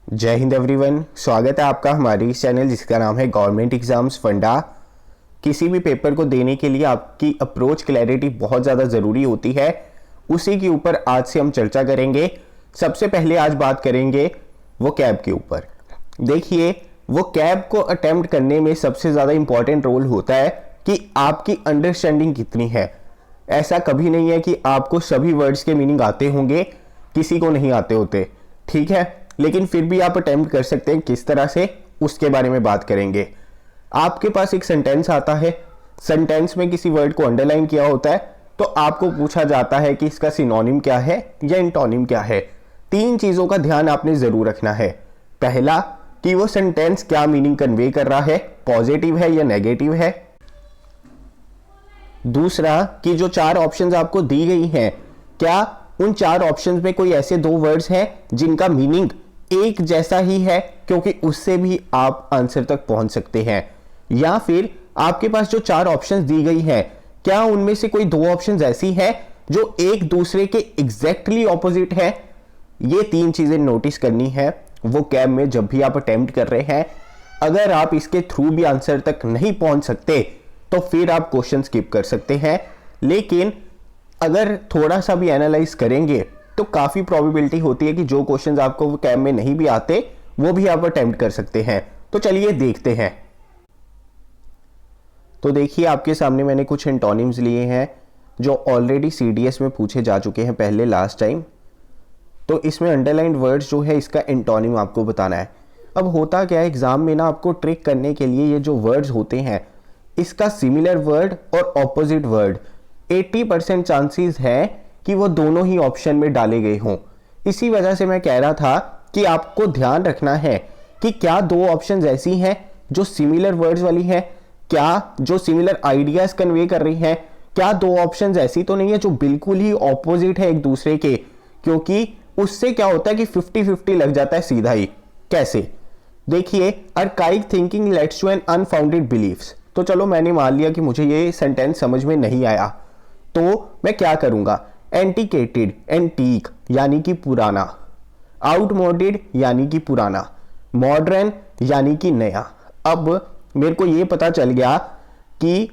जय हिंद एवरीवन, स्वागत है आपका हमारे इस चैनल जिसका नाम है गवर्नमेंट एग्जाम्स फंडा। किसी भी पेपर को देने के लिए आपकी अप्रोच क्लैरिटी बहुत ज़्यादा ज़रूरी होती है। उसी के ऊपर आज से हम चर्चा करेंगे। सबसे पहले आज बात करेंगे वो कैब के ऊपर। देखिए, वो कैब को अटेम्प्ट करने में सबसे ज़्यादा इंपॉर्टेंट रोल होता है कि आपकी अंडरस्टैंडिंग कितनी है। ऐसा कभी नहीं है कि आपको सभी वर्ड्स के मीनिंग आते होंगे, किसी को नहीं आते होते, ठीक है, लेकिन फिर भी आप अटेम्प्ट कर सकते हैं। किस तरह से, उसके बारे में बात करेंगे। आपके पास एक सेंटेंस आता है, सेंटेंस में किसी वर्ड को अंडरलाइन किया होता है, तो आपको पूछा जाता है कि इसका सिनोनिम क्या है या इंटोनिम क्या है। तीन चीजों का ध्यान आपने जरूर रखना है। पहला, कि वो सेंटेंस क्या मीनिंग कन्वे कर रहा है, पॉजिटिव है या नेगेटिव है। दूसरा, कि जो चार ऑप्शंस आपको दी गई हैं, क्या उन चार ऑप्शंस में कोई ऐसे दो वर्ड्स हैं जिनका मीनिंग एक जैसा ही है, क्योंकि उससे भी आप आंसर तक पहुंच सकते हैं। या फिर आपके पास जो चार ऑप्शंस दी गई हैं, क्या उनमें से कोई दो ऑप्शंस ऐसी हैं जो एक दूसरे के एग्जैक्टली ऑपोजिट है। ये तीन चीजें नोटिस करनी है वो कैब में जब भी आप अटेम्प्ट कर रहे हैं। अगर आप इसके थ्रू भी आंसर तक नहीं पहुंच सकते तो फिर आप क्वेश्चन स्किप कर सकते हैं, लेकिन अगर थोड़ा सा भी एनालाइज करेंगे तो काफी प्रोबेबिलिटी होती है कि जो क्वेश्चंस आपको कैब में नहीं भी आते वो भी आप अटेम्प्ट कर सकते हैं। तो चलिए देखते हैं। तो देखिए, आपके सामने मैंने कुछ एंटोनिम्स लिए हैं जो ऑलरेडी सीडीएस में पूछे जा चुके हैं पहले, लास्ट टाइम। तो इसमें अंडरलाइंड वर्ड्स जो है, इसका एंटोनिम आपको बताना है। अब होता क्या है, एग्जाम में ना आपको ट्रिक करने के लिए ये जो वर्ड्स होते हैं, इसका सिमिलर वर्ड और ऑपोजिट वर्ड 80% चांसेस है कि वो दोनों ही ऑप्शन में डाले गए हों। इसी वजह से मैं कह रहा था कि आपको ध्यान रखना है कि क्या दो ऑप्शंस ऐसी हैं जो सिमिलर वर्ड्स वाली हैं, क्या जो सिमिलर आइडियाज कन्वे कर रही हैं, क्या दो ऑप्शंस ऐसी तो नहीं है जो बिल्कुल ही ऑपोजिट है एक दूसरे के, क्योंकि उससे क्या होता है कि 50-50 लग जाता है सीधा ही। कैसे, देखिए, archaic thinking leads to an unfounded beliefs. तो चलो, मैंने मान लिया कि मुझे ये सेंटेंस समझ में नहीं आया, तो मैं क्या करूंगा, एंटिकेटेड, एंटीक यानी कि पुराना, आउटमोडेड यानी कि पुराना, मॉडर्न यानी कि नया। अब मेरे को ये पता चल गया कि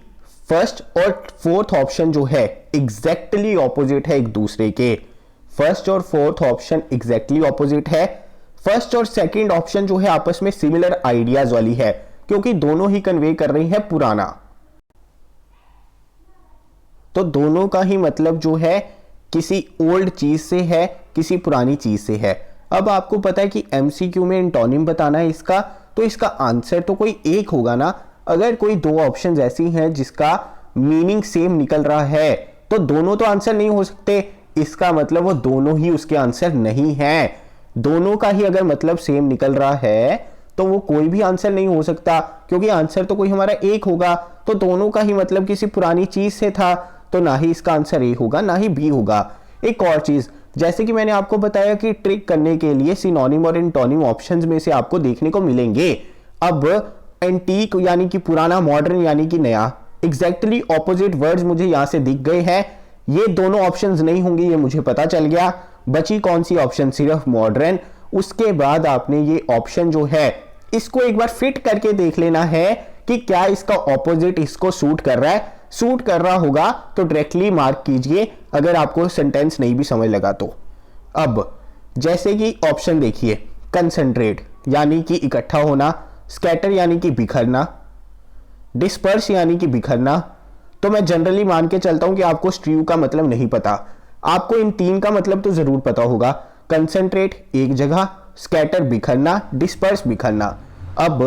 फर्स्ट और फोर्थ ऑप्शन जो है एग्जैक्टली ऑपोजिट है एक दूसरे के। फर्स्ट और फोर्थ ऑप्शन एग्जैक्टली ऑपोजिट है। फर्स्ट और सेकंड ऑप्शन जो है आपस में सिमिलर आइडियाज वाली है, क्योंकि दोनों ही कन्वे कर रही है पुराना। तो दोनों का ही मतलब जो है किसी ओल्ड चीज से है, किसी पुरानी चीज से है। अब आपको पता है कि एमसीक्यू में एंटोनिम बताना है इसका, तो इसका आंसर तो कोई एक होगा ना। अगर कोई दो ऑप्शंस ऐसी हैं जिसका मीनिंग सेम निकल रहा है, तो दोनों तो आंसर नहीं हो सकते। इसका मतलब वो दोनों ही उसके आंसर नहीं है। दोनों का ही अगर मतलब सेम निकल रहा है तो वो कोई भी आंसर नहीं हो सकता, क्योंकि आंसर तो कोई हमारा एक होगा। तो दोनों का ही मतलब किसी पुरानी चीज से था, तो ना ही इसका आंसर ए होगा ना ही बी होगा। एक और चीज, जैसे कि मैंने आपको बताया कि ट्रिक करने के लिए सिनोनिम और एंटोनिम ऑप्शंस में से आपको देखने को मिलेंगे। अब एंटीक यानी कि पुराना, मॉडर्न यानी कि नया, एग्जैक्टली ऑपोजिट वर्ड्स मुझे यहां से दिख गए हैं। ये दोनों ऑप्शंस नहीं होंगे, ये मुझे पता चल गया। बची कौन सी ऑप्शन, सिर्फ मॉडर्न। उसके बाद आपने ये ऑप्शन जो है इसको एक बार फिट करके देख लेना है कि क्या इसका ऑपोजिट इसको सूट कर रहा है। सूट कर रहा होगा तो डायरेक्टली मार्क कीजिए, अगर आपको सेंटेंस नहीं भी समझ लगा तो। अब जैसे कि ऑप्शन देखिए, कंसंट्रेट यानी कि इकट्ठा होना, स्कैटर यानी कि बिखरना, डिस्पर्स यानी कि बिखरना। तो मैं जनरली मान के चलता हूं कि आपको स्ट्रीव का मतलब नहीं पता, आपको इन तीन का मतलब तो जरूर पता होगा। कंसंट्रेट एक जगह, स्कैटर बिखरना, डिस्पर्स बिखरना। अब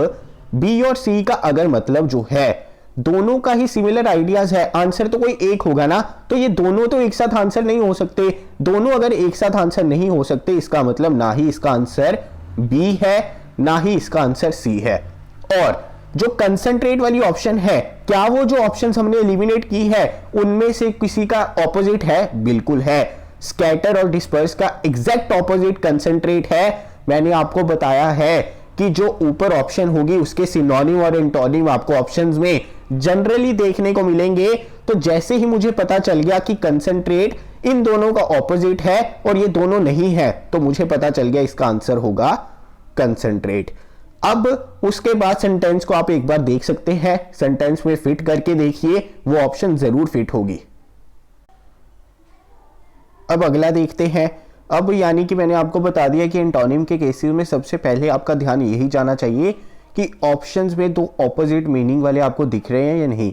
बी और सी का अगर मतलब जो है दोनों का ही सिमिलर आइडियाज है, आंसर तो कोई एक होगा ना। तो ये दोनों तो एक साथ आंसर नहीं हो सकते। दोनों अगर एक साथ आंसर नहीं हो सकते, इसका मतलब ना ही इसका आंसर बी है ना ही इसका आंसर सी है। और जो कंसंट्रेट वाली ऑप्शन है, क्या वो जो ऑप्शन हमने एलिमिनेट की है उनमें से किसी का ऑपोजिट है? बिल्कुल है। स्कैटर और डिस्पर्स का एग्जैक्ट ऑपोजिट कंसंट्रेट है। मैंने आपको बताया है कि जो ऊपर ऑप्शन होगी उसके सिनोनिम और एंटोनिम आपको ऑप्शंस में जनरली देखने को मिलेंगे। तो जैसे ही मुझे पता चल गया कि कंसंट्रेट इन दोनों का ऑपोजिट है और ये दोनों नहीं है, तो मुझे पता चल गया इसका आंसर होगा कंसंट्रेट। अब उसके बाद सेंटेंस को आप एक बार देख सकते हैं, सेंटेंस में फिट करके देखिए, वो ऑप्शन जरूर फिट होगी। अब अगला देखते हैं। अब यानी कि मैंने आपको बता दिया कि एंटोनिम के केसेस में सबसे पहले आपका ध्यान यही जाना चाहिए कि ऑप्शंस में दो ऑपोजिट मीनिंग वाले आपको दिख रहे हैं या नहीं।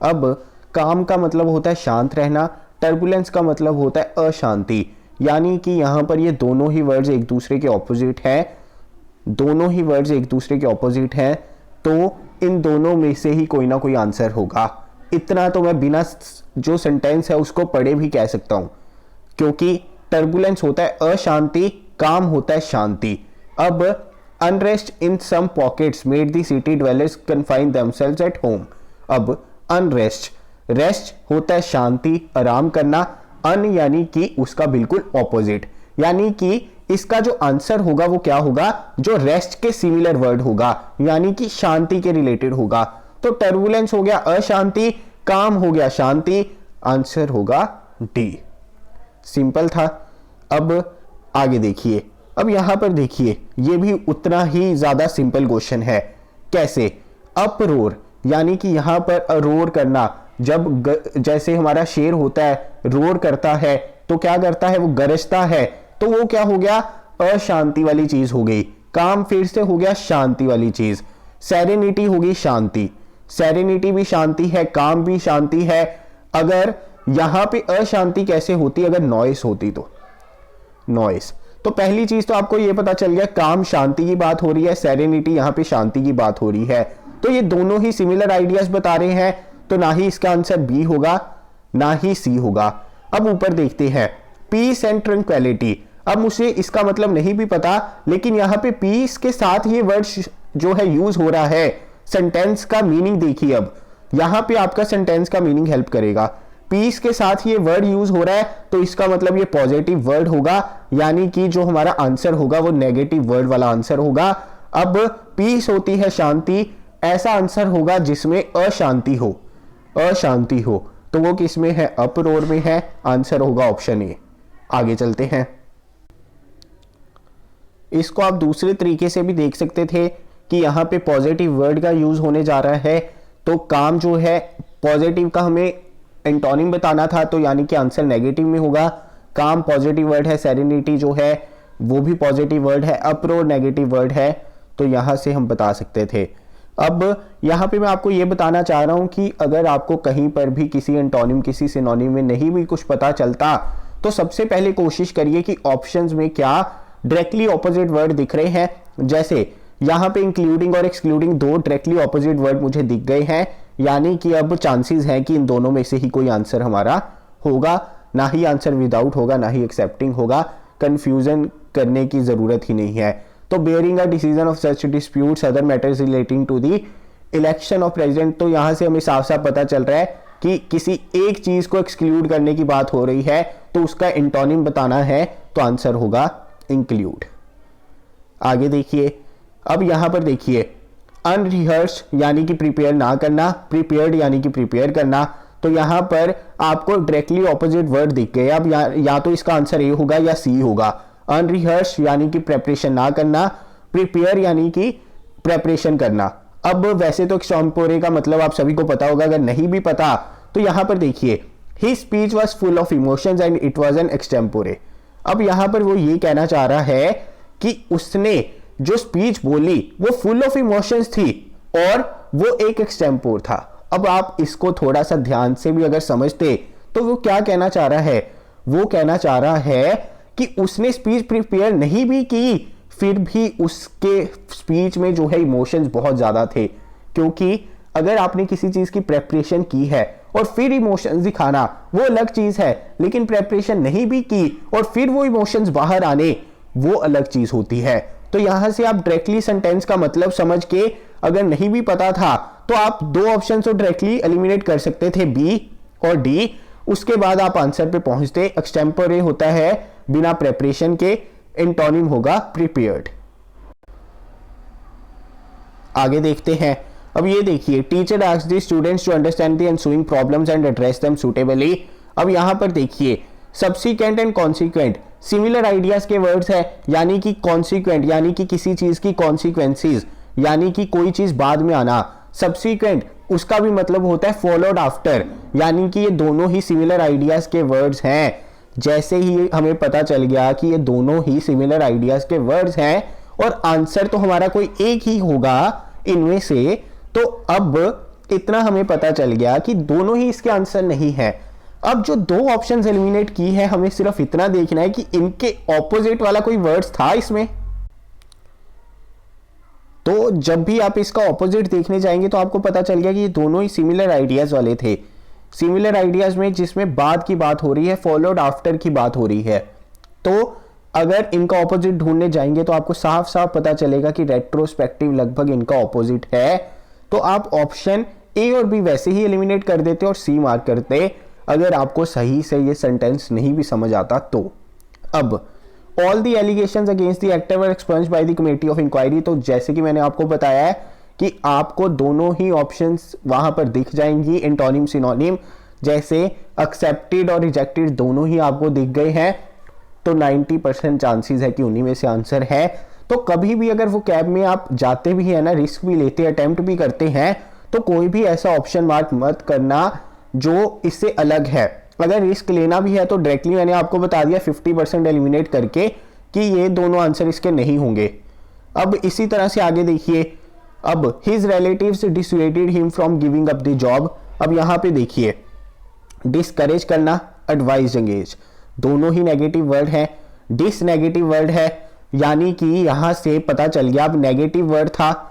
अब काम का मतलब होता है शांत रहना, टर्बुलेंस का मतलब होता है अशांति, यानी कि यहाँ पर ये दोनों ही वर्ड्स एक दूसरे के ऑपोजिट हैं, दोनों ही वर्ड्स एक दूसरे के ऑपोजिट हैं, तो इन दोनों में से ही कोई ना कोई आंसर होगा। इतना तो मैं बिना जो सेंटेंस है उसको पढ़े भी कह सकता हूं, क्योंकि टर्बुलेंस होता है अशांति, काम होता है शांति। अब unrest in some pockets made the city dwellers confine themselves at home. अब अनरेस्ट, रेस्ट होता है शांति, आराम करना, अन यानी कि उसका बिल्कुल ऑपोजिट, यानी कि इसका जो आंसर होगा वो क्या होगा, जो रेस्ट के सिमिलर वर्ड होगा, यानी कि शांति के रिलेटेड होगा। तो टर्बुलेंस हो गया अशांति, काम हो गया शांति, आंसर होगा डी। सिंपल था। अब आगे देखिए, अब यहां पर देखिए, ये भी उतना ही ज्यादा सिंपल क्वेश्चन है। कैसे? अपरोर, यानी कि यहां पर अरोर करना, जब जैसे हमारा शेर होता है रोर करता है तो क्या करता है, वो गरजता है, तो वो क्या हो गया, अशांति वाली चीज हो गई। काम फिर से हो गया शांति वाली चीज। सेरेनिटी होगी शांति, सेरेनिटी भी शांति है, काम भी शांति है। अगर यहां पे अशांति कैसे होती, अगर नॉइस होती तो नॉइस। तो पहली चीज तो आपको ये पता चल गया, काम शांति की बात हो रही है, सेरेनिटी यहां पे शांति की बात हो रही है, तो ये दोनों ही सिमिलर आइडियाज बता रहे हैं, तो ना ही इसका आंसर बी होगा ना ही सी होगा। अब ऊपर देखते हैं, पीस एंड ट्रंक्विलिटी। अब मुझे इसका मतलब नहीं भी पता, लेकिन यहां पे पीस के साथ ये वर्ड जो है यूज हो रहा है, सेंटेंस का मीनिंग देखिए। अब यहां पे आपका सेंटेंस का मीनिंग हेल्प करेगा। पीस के साथ ये वर्ड यूज हो रहा है, तो इसका मतलब ये पॉजिटिव वर्ड होगा, यानी कि जो हमारा आंसर होगा वो नेगेटिव वर्ड वाला आंसर होगा। अब पीस होती है शांति, ऐसा आंसर होगा जिसमें अशांति हो, अशांति हो, तो वो किस में है, अपरोर में है, आंसर होगा ऑप्शन ए। आगे चलते हैं। इसको आप दूसरे तरीके से भी देख सकते थे कि यहां पे पॉजिटिव वर्ड का यूज होने जा रहा है, तो काम जो है पॉजिटिव का हमें एंटोनिम बताना था, तो यानी कि आंसर नेगेटिव में होगा। काम पॉजिटिव वर्ड है, सेरेनिटी जो है वो भी पॉजिटिव वर्ड है, अप्रोर नेगेटिव वर्ड है, तो यहां से हम बता सकते थे। अब यहां पे मैं आपको ये बताना चाह रहा हूं कि अगर आपको कहीं पर भी किसी एंटोनिम किसी सिनोनिम में नहीं भी कुछ पता चलता, तो सबसे पहले कोशिश करिए कि ऑप्शंस में क्या डायरेक्टली ऑपोजिट वर्ड दिख रहे हैं। जैसे यहां पे इंक्लूडिंग और एक्सक्लूडिंग दो डायरेक्टली ऑपोजिट वर्ड मुझे दिख गए हैं, यानी कि अब चांसेस हैं कि इन दोनों में से ही कोई आंसर हमारा होगा, ना ही आंसर विदाउट होगा ना ही एक्सेप्टिंग होगा। कंफ्यूजन करने की जरूरत ही नहीं है। तो bearing a decision of such disputes other matters relating to the election of president, तो यहां से हमें साफ साफ पता चल रहा है कि किसी एक चीज को एक्सक्लूड करने की बात हो रही है, तो उसका एंटोनिम बताना है, तो आंसर होगा इंक्लूड। आगे देखिए, अब यहां पर देखिए, अनरिहर्स यानी कि प्रिपेयर ना करना, प्रिपेयर्ड यानी कि प्रिपेयर करना, तो यहां पर आपको डायरेक्टली ऑपोजिट वर्ड दिख गए। अब या तो इसका आंसर ए होगा या सी होगा। अनरिहर्स यानी कि प्रेपरेशन ना करना, प्रिपेयर यानी कि प्रेपरेशन करना। अब वैसे तो एक्सटेम्पोरे का मतलब आप सभी को पता होगा, अगर नहीं भी पता तो यहां पर देखिए, his speech was full of emotions and it was an extempore. अब यहां पर वो ये कहना चाह रहा है कि उसने जो स्पीच बोली वो फुल ऑफ इमोशंस थी और वो एक एक्सटेम्पोर था। अब आप इसको थोड़ा सा ध्यान से भी अगर समझते तो वो क्या कहना चाह रहा है, वो कहना चाह रहा है कि उसने स्पीच प्रिपेयर नहीं भी की, फिर भी उसके स्पीच में जो है इमोशंस बहुत ज्यादा थे। क्योंकि अगर आपने किसी चीज की प्रेपरेशन की है और फिर इमोशंस दिखाना वो अलग चीज है, लेकिन प्रेपरेशन नहीं भी की और फिर वो इमोशंस बाहर आने वो अलग चीज होती है। तो यहां से आप डायरेक्टली सेंटेंस का मतलब समझ के अगर नहीं भी पता था तो आप दो ऑप्शन को डायरेक्टली एलिमिनेट कर सकते थे, बी और डी। उसके बाद आप आंसर पे पहुंचते। एक्सटेम्पोरे होता है बिना प्रेपरेशन के, एंटोनिम होगा प्रिपेयर्ड। आगे देखते हैं। अब ये देखिए, teacher asked the students to understand the ensuing problems and address them suitably. अब यहां पर देखिए, subsequent and consequent similar ideas के वर्ड्स है, यानी कि कॉन्सिक्वेंट यानी कि किसी चीज की कॉन्सिक्वेंसेस, यानी कि कोई चीज बाद में आना। सब्सिक्वेंट उसका भी मतलब होता है फॉलोड आफ्टर, यानी कि ये दोनों ही सिमिलर आइडियाज के वर्ड्स हैं। जैसे ही हमें पता चल गया कि ये दोनों ही सिमिलर आइडियाज के वर्ड्स हैं और आंसर तो हमारा कोई एक ही होगा इनमें से, तो अब इतना हमें पता चल गया कि दोनों ही इसके आंसर नहीं है। अब जो दो ऑप्शंस एलिमिनेट की है, हमें सिर्फ इतना देखना है कि इनके ऑपोजिट वाला कोई वर्ड्स था इसमें। तो जब भी आप इसका ऑपोजिट देखने जाएंगे तो आपको पता चल गया कि ये दोनों ही सिमिलर आइडियाज वाले थे। सिमिलर आइडियाज में जिसमें बाद की बात हो रही है, फॉलोड आफ्टर की बात हो रही है, तो अगर इनका ऑपोजिट ढूंढने जाएंगे तो आपको साफ साफ पता चलेगा कि रेट्रोस्पेक्टिव लगभग इनका ऑपोजिट है। तो आप ऑप्शन ए और बी वैसे ही एलिमिनेट कर देते और सी मार्क करते अगर आपको सही से ये सेंटेंस नहीं भी समझ आता तो। अब all the allegations against the actor were expunged by the committee of inquiry, तो जैसे कि मैंने आपको बताया है कि आपको दोनों ही ऑप्शंस वहां पर दिख जाएंगी, एंटोनिम सिनोनिम, जैसे एक्सेप्टेड और रिजेक्टेड दोनों ही आपको दिख गए हैं। तो 90% चांसेस है कि उन्हीं में से आंसर है। तो कभी भी अगर वो कैब में आप जाते भी है ना, रिस्क भी लेते हैं, अटेम्प्ट भी करते हैं, तो कोई भी ऐसा ऑप्शन मार्क मत करना जो इससे अलग है। अगर रिस्क लेना भी है तो डायरेक्टली मैंने आपको बता दिया 50% एलिमिनेट करके कि ये दोनों आंसर इसके नहीं होंगे। अब इसी तरह से आगे देखिए, अब his relatives dissuaded him from giving up the job. अब यहां पे देखिए, डिस्करेज करना, एडवाइज एंगेज, दोनों ही नेगेटिव वर्ड है। डिस नेगेटिव वर्ड है, यानी कि यहां से पता चल गया अब नेगेटिव वर्ड था,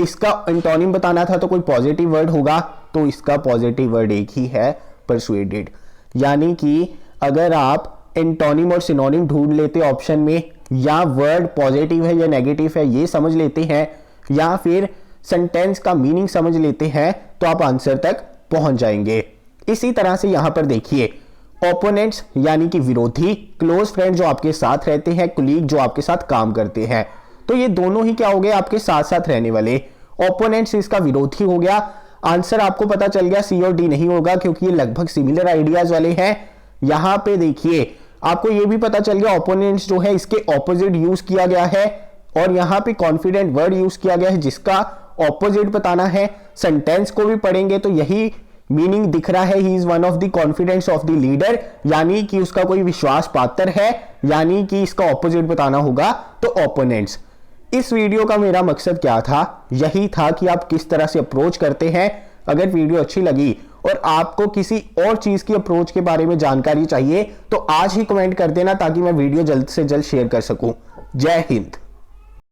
इसका एंटोनिम बताना था तो कोई पॉजिटिव वर्ड होगा, तो इसका पॉजिटिव वर्ड एक ही है, परसुएडेड। यानी कि अगर आप एंटोनिम और सिनोनिम ढूंढ लेते ऑप्शन में, या वर्ड पॉजिटिव है या नेगेटिव है ये समझ लेते हैं, या फिर सेंटेंस का मीनिंग समझ लेते हैं, तो आप आंसर तक पहुंच जाएंगे। इसी तरह से यहां पर देखिए, ओपोनेंट्स यानी कि विरोधी, क्लोज फ्रेंड जो आपके साथ रहते हैं, कुलीग जो आपके साथ काम करते हैं, तो ये दोनों ही क्या हो गए, आपके साथ साथ रहने वाले। ओपोनेंट्स इसका विरोधी हो गया। आंसर आपको पता चल गया सी और डी नहीं होगा, क्योंकि ये लगभग सिमिलर आइडियाज वाले हैं। यहां पे देखिए, आपको ये भी पता चल गया ओपोनेंट्स जो है इसके ऑपोजिट यूज किया गया है, और यहां पे कॉन्फिडेंट वर्ड यूज किया गया है जिसका ऑपोजिट बताना है। सेंटेंस को भी पढ़ेंगे तो यही मीनिंग दिख रहा है, he is one of the confidence of the leader, यानी कि उसका कोई विश्वास पात्र है, यानी कि इसका ऑपोजिट बताना होगा, तो ओपोनेंट्स। इस वीडियो का मेरा मकसद क्या था, यही था कि आप किस तरह से अप्रोच करते हैं। अगर वीडियो अच्छी लगी और आपको किसी और चीज की अप्रोच के बारे में जानकारी चाहिए तो आज ही कमेंट कर देना, ताकि मैं वीडियो जल्द से जल्द शेयर कर सकूं। जय हिंद।